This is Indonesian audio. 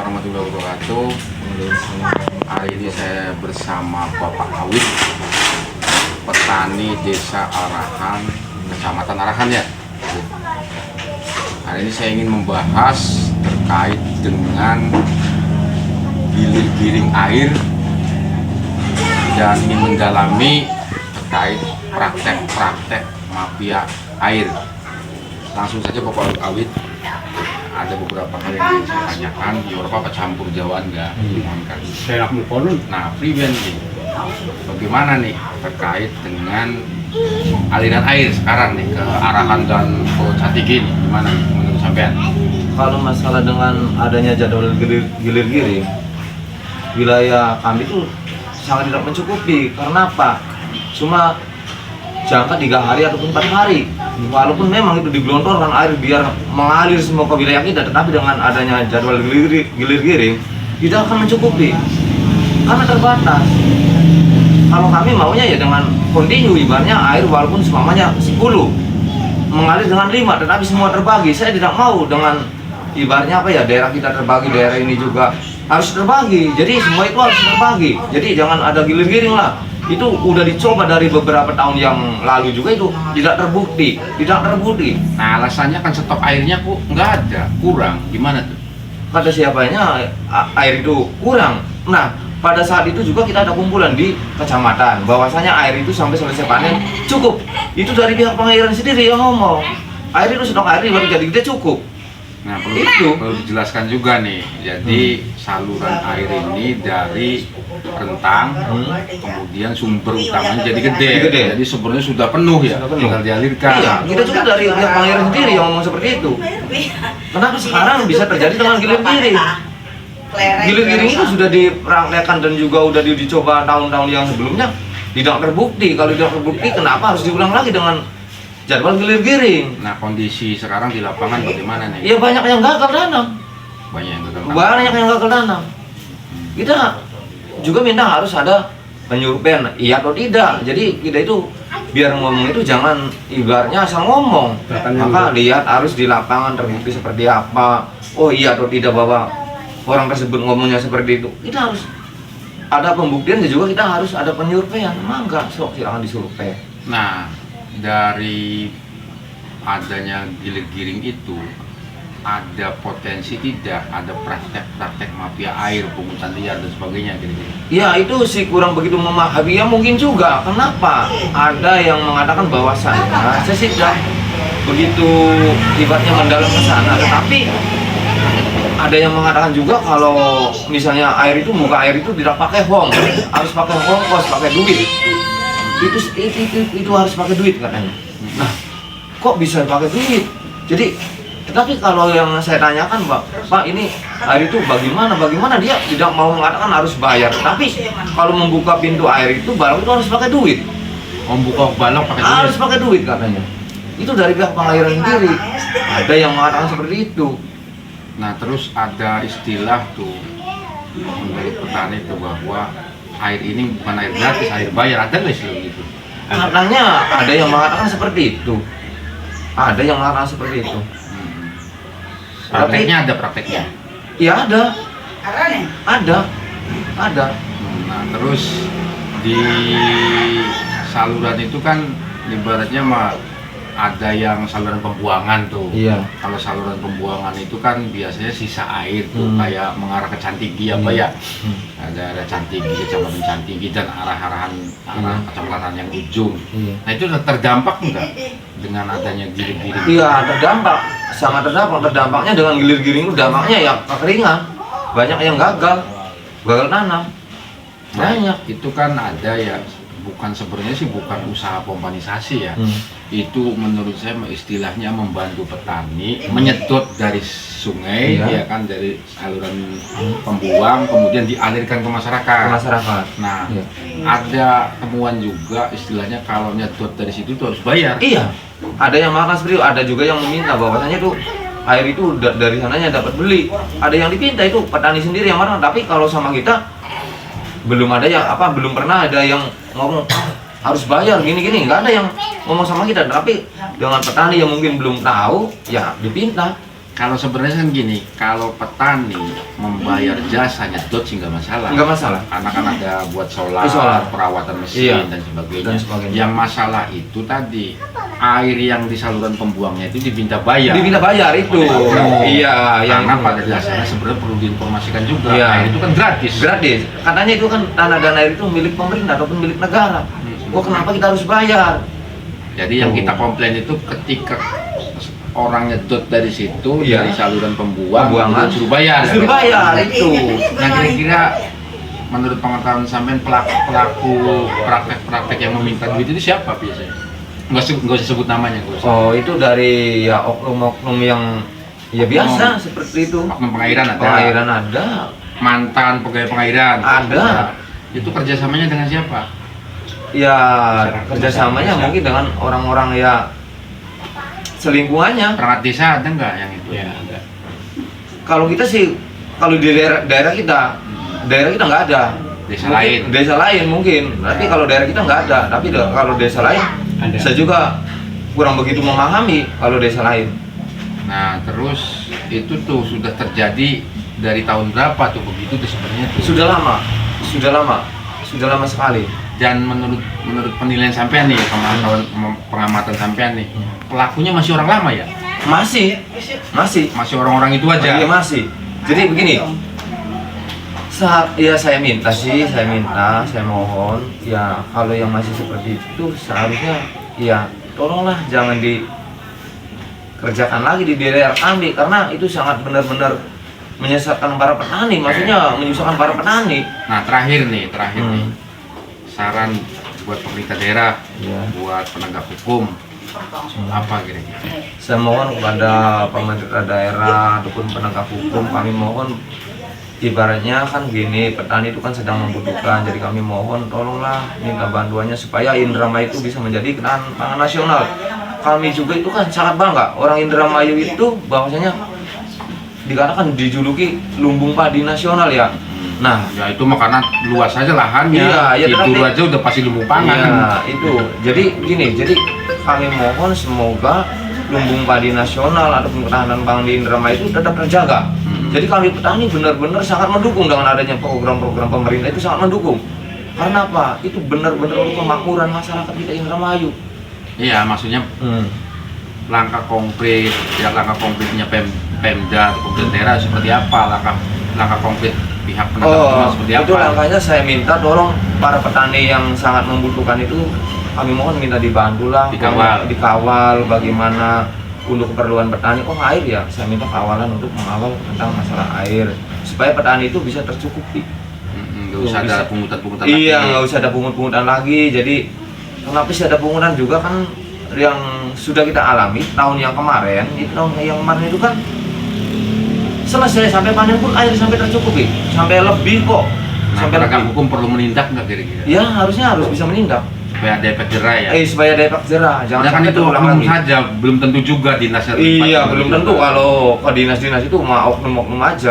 warahmatullahi wabarakatuh. Hari ini saya bersama Bapak Awit, petani Desa Arahan, Kecamatan Arahan ya. Hari ini saya ingin membahas terkait dengan giling air dan ingin mendalami terkait praktek-praktek mafia air. Langsung saja Bapak Awit, ada beberapa hal yang ingin saya tanyakan. Apa campur Jawaan enggak? Saya konon. Nah, pribadi nih, bagaimana nih terkait dengan aliran air sekarang nih ke Arahan dan ke Catigi nih, gimana menurut sampean? Kalau masalah dengan adanya jadwal gilir giring, wilayah kami itu sangat tidak mencukupi. Karena apa? Cuma jangka 3 hari ataupun 4 hari. Walaupun memang itu digelontorkan air biar mengalir semua ke wilayah kita, tetapi dengan adanya jadwal gilir giring tidak akan mencukupi karena terbatas. Kalau kami maunya ya dengan kontinu, ibaratnya air walaupun semuanya 10 mengalir dengan 5, tetapi semua terbagi. Saya tidak mau dengan ibaratnya apa ya, daerah kita terbagi, daerah ini juga harus terbagi. Jadi semua itu harus terbagi. Jadi jangan ada gilir giring lah. Itu udah dicoba dari beberapa tahun yang lalu juga, itu tidak terbukti. Nah, alasannya kan stok airnya kok nggak ada, kurang, gimana tuh? Kata siapanya air itu kurang. Nah, pada saat itu juga kita ada kumpulan di kecamatan bahwasanya air itu sampai selesai panen cukup. Itu dari pihak pengairan sendiri yang ngomong air itu, stok air baru jadi kita cukup. Nah, perlu dijelaskan juga nih. Jadi saluran air ini dari rentang, kemudian sumber utamanya jadi gede. Jadi sumbernya sudah penuh ya, tinggal dialirkan. Iya, kita juga dari pihak pengairan sendiri yang ngomong seperti itu. Kenapa sekarang bisa terjadi dengan gilir giring? Gilir giring itu sudah dipraktekkan dan juga udah dicoba tahun-tahun yang sebelumnya, tidak terbukti. Kalau tidak terbukti, kenapa harus diulang lagi dengan jadwal gilir giring? Nah, kondisi sekarang di lapangan bagaimana nih? Ya banyak yang gagal tanam. Banyak yang gagal tanam. Kita juga minta harus ada penyulupan, iya atau tidak. Jadi kita itu biar ngomong itu jangan ibaratnya asal ngomong. Maka lihat harus di lapangan terbukti seperti apa. Oh iya atau tidak bahwa orang tersebut ngomongnya seperti itu. Kita harus ada pembuktian dan juga kita harus ada penyurveian. Mangga, sok silakan disurvei. Nah, dari adanya gilir giring itu ada potensi tidak ada praktek mafia air, pungutan liar dan sebagainya gitu. Ya itu sih kurang begitu memahami ya, mungkin juga. Kenapa? Ada yang mengatakan bahwasannya saya sih tidak begitu ibaratnya mendalam ke sana, tetapi ada yang mengatakan juga kalau misalnya air itu, muka air itu tidak pakai hong, harus pakai ongkos, pakai duit. Itu harus pakai duit katanya. Nah, kok bisa pakai duit? Jadi tetapi kalau yang saya tanyakan, Pak, ini air itu bagaimana? Dia tidak mau mengatakan harus bayar. Tapi kalau membuka pintu air itu, balok itu harus pakai duit. Membuka balok pakai duit? Harus pakai duit katanya. Itu dari pihak pengairan sendiri. Ada yang mengatakan seperti itu. Nah, terus ada istilah tuh menurut petani itu bahwa air ini bukan air gratis, air bayar. Ada nggak istilah gitu? Katanya ada yang mengatakan seperti itu. Ada yang mengatakan seperti itu. Prakteknya ada prakteknya? Ya ada. Ada. Nah, terus di saluran itu kan ibaratnya mah ada yang saluran pembuangan tuh. Iya. Kalau saluran pembuangan itu kan biasanya sisa air tuh kayak mengarah ke Cantigi apa ya? Ada Cantigi, Kecamatan Cantigi dan arah kecamatan yang ujung. Nah, itu terdampak enggak dengan adanya gilir-giring? Iya, terdampak, sangat terdampak. Terdampaknya dengan gilir giring itu dampaknya ya kekeringan. Banyak yang gagal tanam. Banyak. Nah, itu kan ada ya, sebenarnya sih bukan usaha pompanisasi ya. Itu menurut saya istilahnya membantu petani menyedot dari sungai, ya kan, dari saluran pembuang kemudian dialirkan ke masyarakat. Nah, ada temuan juga istilahnya kalau nyedot dari situ itu harus bayar. Iya, ada yang makan seperti itu. Ada juga yang meminta bahwasanya tuh air itu dari sananya dapat beli. Ada yang dipinta, itu petani sendiri yang marah. Tapi kalau sama kita belum pernah ada yang ngomong harus bayar gini-gini, nggak ada yang ngomong sama kita. Tapi dengan petani yang mungkin belum tahu, ya dipinta Kalau sebenarnya kan gini, kalau petani membayar jasa nyedot sih nggak masalah. Nggak masalah. Karena kan ada buat solar, Solar. perawatan mesin Iya. dan sebagainya. Dan sebagainya. Yang masalah itu tadi air yang di saluran pembuangnya itu diminta bayar. Diminta bayar itu. Iya, yang Karena pada dasarnya sebenarnya perlu diinformasikan juga. Iya. Air itu kan gratis. gratis. Katanya itu kan tanah dan air itu milik pemerintah ataupun milik negara. Kok kenapa kita harus bayar? Jadi yang kita komplain itu ketika orang nyedot dari situ, Iya. dari saluran pembuangan, Pembuangan. disuruh bayar. Disuruh bayar itu. Nah kira-kira menurut pengetahuan sampean pelaku praktek-praktek yang meminta duit itu siapa biasanya? Nggak usah sebut namanya, nggak usah. Oh, itu dari ya oknum-oknum yang ya biasa seperti itu. Oknum pengairan ada, Pengairan ada. mantan pegawai pengairan Ada. Itu kerjasamanya dengan siapa? Ya kerjasamanya mungkin dengan orang-orang ya selingkuhannya. Perangkat desa ada nggak yang itu? Ya, ada. Kalau kita sih, kalau di daerah kita nggak ada. Desa Mungkin lain. Desa lain mungkin. Tapi kalau daerah kita nggak ada. Tapi kalau desa lain, Ada. saya juga kurang begitu memahami kalau desa lain. Nah terus itu tuh sudah terjadi dari tahun berapa tuh begitu tuh sebenarnya tuh? Sudah lama sekali. Dan menurut penilaian sampean nih, pengamatan sampean nih, pelakunya masih orang lama ya? Masih. Masih orang-orang itu aja? Iya masih. Jadi begini, saya minta, saya mohon, ya kalau yang masih seperti itu seharusnya, ya tolonglah jangan dikerjakan lagi di daerah kami, karena itu sangat benar-benar menyesatkan para petani, maksudnya menyusahkan para petani. Nah terakhir nih, saran buat pemerintah daerah, Ya. buat penegak hukum, apa kira-kira? Saya mohon kepada pemerintah daerah ataupun penegak hukum, kami mohon, ibaratnya kan gini, petani itu kan sedang membutuhkan, jadi kami mohon tolonglah minta bantuannya supaya Indramayu itu bisa menjadi pangan nasional. Kami juga itu kan sangat bangga, orang Indramayu itu bahwasanya dikatakan dijuluki lumbung padi nasional ya. Nah, Ya itu mah karena luas aja lahannya, Iya, itu tetapi- aja udah pasti lumbung pangan. iya, itu. Jadi gini, jadi kami mohon semoga lumbung padi nasional ataupun ketahanan pangan di Indramayu itu tetap terjaga. Jadi kami petani benar-benar sangat mendukung dengan adanya program-program pemerintah, itu sangat mendukung. Karena apa? Itu benar-benar untuk kemakmuran masyarakat kita Indramayu. Iya, maksudnya langkah konkretnya Pemda atau pemerintah daerah seperti apa? Langkah konkret pihak penegak hukum seperti apa? Itu langkahnya saya minta tolong para petani yang sangat membutuhkan itu, kami mohon minta dibantu lah, dikawal bagaimana untuk keperluan petani. Oh air ya, saya minta kawalan untuk mengawal tentang masalah air supaya petani itu bisa tercukupi. Nggak usah ada Bisa. pungutan-pungutan Iya, lagi. nggak usah ada pungut-pungutan lagi. Jadi kenapa sih ada pungutan juga kan yang sudah kita alami tahun yang kemarin itu kan selesai sampai panen pun air sampai tercukupi, sampai lebih kok, Nah, sampai penegak lebih. hukum perlu menindak nggak kira-kira? Ya harus bisa menindak. Supaya ada efek jerah ya. Supaya ada efek jerah, jangan Jangan sampai itu terulang oknum lagi. saja, belum tentu juga dinasnya. Iya, belum tentu kalau ke dinas-dinas itu mah oknum-oknum aja.